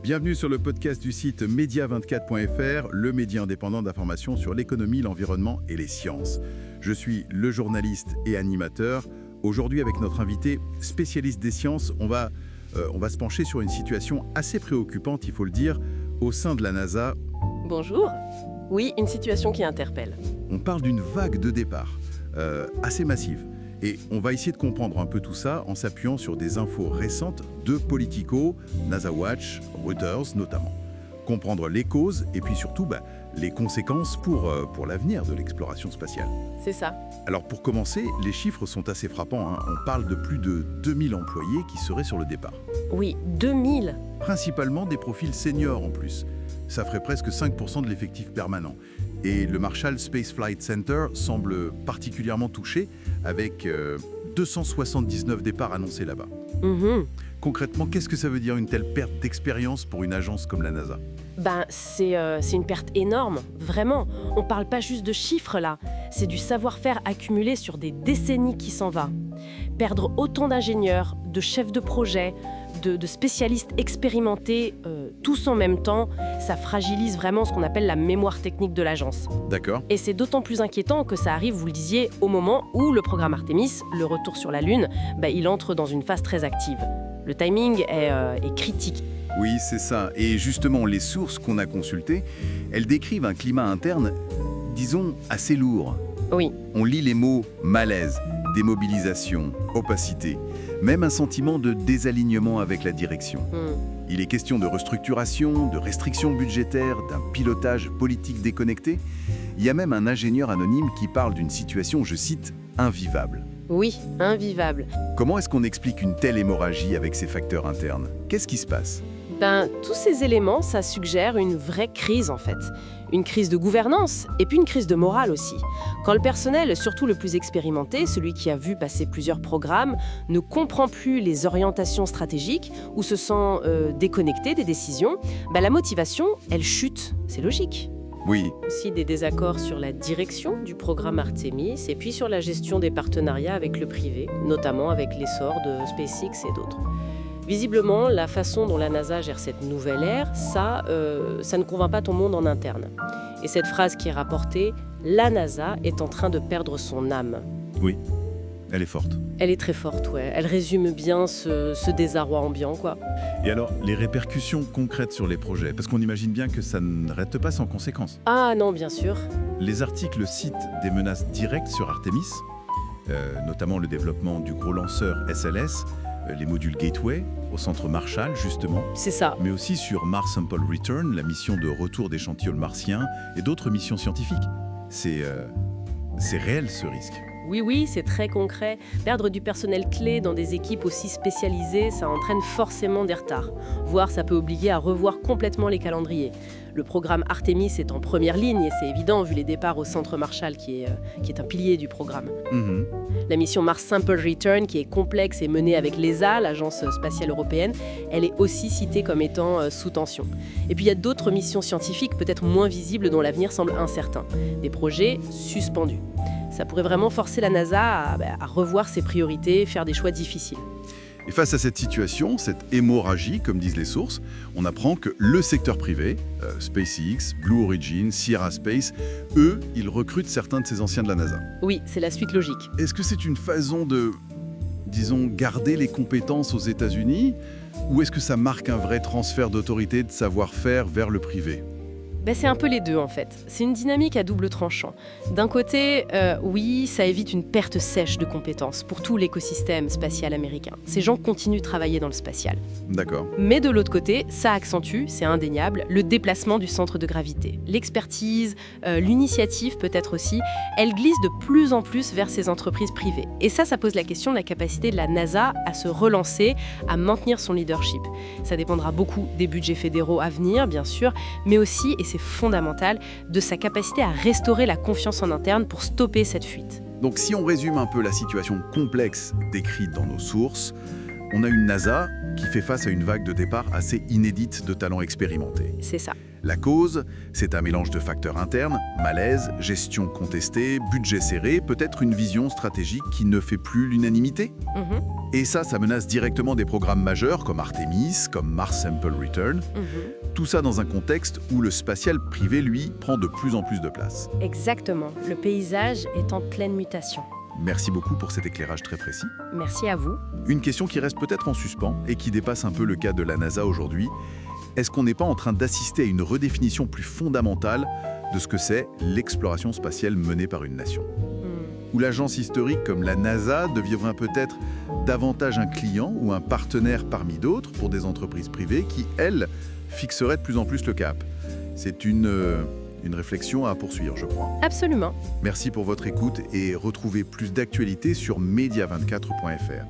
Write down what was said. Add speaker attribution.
Speaker 1: Bienvenue sur le podcast du site media24.fr, le média indépendant d'information sur l'économie, l'environnement et les sciences. Je suis le journaliste et animateur. Aujourd'hui, avec notre invité spécialiste des sciences, on va se pencher sur une situation assez préoccupante, il faut le dire, au sein de la NASA.
Speaker 2: Bonjour. Oui, une situation qui interpelle.
Speaker 1: On parle d'une vague de départ assez massive. Et on va essayer de comprendre un peu tout ça en s'appuyant sur des infos récentes de Politico, NASA Watch, Reuters notamment. Comprendre les causes et puis surtout les conséquences pour l'avenir de l'exploration spatiale.
Speaker 2: C'est ça.
Speaker 1: Alors pour commencer, les chiffres sont assez frappants. On parle de plus de 2000 employés qui seraient sur le départ.
Speaker 2: Oui, 2000.
Speaker 1: Principalement des profils seniors en plus. Ça ferait presque 5% de l'effectif permanent. Et le Marshall Space Flight Center semble particulièrement touché avec 279 départs annoncés là-bas. Concrètement, qu'est-ce que ça veut dire une telle perte d'expérience pour une agence comme la NASA ?
Speaker 2: C'est une perte énorme, vraiment. On parle pas juste de chiffres là, c'est du savoir-faire accumulé sur des décennies qui s'en va. Perdre autant d'ingénieurs, de chefs de projet, de spécialistes expérimentés, tous en même temps, ça fragilise vraiment ce qu'on appelle la mémoire technique de l'agence.
Speaker 1: D'accord.
Speaker 2: Et c'est d'autant plus inquiétant que ça arrive, vous le disiez, au moment où le programme Artemis, le retour sur la Lune, il entre dans une phase très active. Le timing est critique.
Speaker 1: Oui, c'est ça. Et justement, les sources qu'on a consultées, elles décrivent un climat interne, disons, assez lourd.
Speaker 2: Oui.
Speaker 1: On lit les mots malaise, démobilisation, opacité, même un sentiment de désalignement avec la direction. Il est question de restructuration, de restrictions budgétaires, d'un pilotage politique déconnecté. Il y a même un ingénieur anonyme qui parle d'une situation, je cite, invivable.
Speaker 2: Oui, invivable.
Speaker 1: Comment est-ce qu'on explique une telle hémorragie avec ces facteurs internes ? Qu'est-ce qui se passe ?
Speaker 2: Tous ces éléments, ça suggère une vraie crise en fait. Une crise de gouvernance et puis une crise de morale aussi. Quand le personnel, surtout le plus expérimenté, celui qui a vu passer plusieurs programmes, ne comprend plus les orientations stratégiques ou se sent déconnecté des décisions, la motivation, elle chute. C'est logique.
Speaker 1: Oui.
Speaker 2: Aussi des désaccords sur la direction du programme Artemis et puis sur la gestion des partenariats avec le privé, notamment avec l'essor de SpaceX et d'autres. Visiblement, la façon dont la NASA gère cette nouvelle ère, ça ne convainc pas tout le monde en interne. Et cette phrase qui est rapportée, « La NASA est en train de perdre son âme ».
Speaker 1: Oui, elle est forte.
Speaker 2: Elle est très forte, ouais. Elle résume bien ce désarroi ambiant, quoi.
Speaker 1: Et alors, les répercussions concrètes sur les projets ? Parce qu'on imagine bien que ça ne reste pas sans conséquences.
Speaker 2: Ah non, bien sûr.
Speaker 1: Les articles citent des menaces directes sur Artemis, notamment le développement du gros lanceur SLS, les modules Gateway, au centre Marshall, justement.
Speaker 2: C'est ça.
Speaker 1: Mais aussi sur Mars Sample Return, la mission de retour d'échantillons martiens et d'autres missions scientifiques. C'est réel, ce risque.
Speaker 2: Oui, c'est très concret. Perdre du personnel clé dans des équipes aussi spécialisées, ça entraîne forcément des retards. Voire ça peut obliger à revoir complètement les calendriers. Le programme Artemis est en première ligne et c'est évident vu les départs au centre Marshall qui est un pilier du programme. La mission Mars Sample Return, qui est complexe et menée avec l'ESA, l'Agence spatiale européenne, elle est aussi citée comme étant sous tension. Et puis il y a d'autres missions scientifiques peut-être moins visibles dont l'avenir semble incertain. Des projets suspendus. Ça pourrait vraiment forcer la NASA à revoir ses priorités, faire des choix difficiles.
Speaker 1: Et face à cette situation, cette hémorragie, comme disent les sources, on apprend que le secteur privé, SpaceX, Blue Origin, Sierra Space, eux, ils recrutent certains de ces anciens de la NASA.
Speaker 2: Oui, c'est la suite logique.
Speaker 1: Est-ce que c'est une façon de, disons, garder les compétences aux États-Unis, ou est-ce que ça marque un vrai transfert d'autorité, de savoir-faire vers le privé ?
Speaker 2: C'est un peu les deux en fait. C'est une dynamique à double tranchant. D'un côté, oui, ça évite une perte sèche de compétences pour tout l'écosystème spatial américain. Ces gens continuent de travailler dans le spatial.
Speaker 1: D'accord.
Speaker 2: Mais de l'autre côté, ça accentue, c'est indéniable, le déplacement du centre de gravité. L'expertise, l'initiative peut-être aussi, elle glisse de plus en plus vers ces entreprises privées. Et ça pose la question de la capacité de la NASA à se relancer, à maintenir son leadership. Ça dépendra beaucoup des budgets fédéraux à venir, bien sûr, mais aussi, et c'est fondamental, de sa capacité à restaurer la confiance en interne pour stopper cette fuite.
Speaker 1: Donc si on résume un peu la situation complexe décrite dans nos sources, On a une NASA qui fait face à une vague de départ assez inédite de talents expérimentés.
Speaker 2: C'est ça.
Speaker 1: La cause, c'est un mélange de facteurs internes, malaise, gestion contestée, budget serré, peut-être une vision stratégique qui ne fait plus l'unanimité.
Speaker 2: Mhm,
Speaker 1: Et ça menace directement des programmes majeurs comme Artemis, comme Mars Sample Return.
Speaker 2: mhm.
Speaker 1: Tout ça dans un contexte où le spatial privé, lui, prend de plus en plus de place.
Speaker 2: Exactement. Le paysage est en pleine mutation.
Speaker 1: Merci beaucoup pour cet éclairage très précis.
Speaker 2: Merci à vous.
Speaker 1: Une question qui reste peut-être en suspens et qui dépasse un peu le cas de la NASA aujourd'hui. Est-ce qu'on n'est pas en train d'assister à une redéfinition plus fondamentale de ce que c'est l'exploration spatiale menée par une nation? Où l'agence historique comme la NASA deviendrait peut-être davantage un client ou un partenaire parmi d'autres pour des entreprises privées qui, elles, fixeraient de plus en plus le cap. C'est une réflexion à poursuivre, je crois.
Speaker 2: Absolument.
Speaker 1: Merci pour votre écoute et retrouvez plus d'actualités sur media24.fr.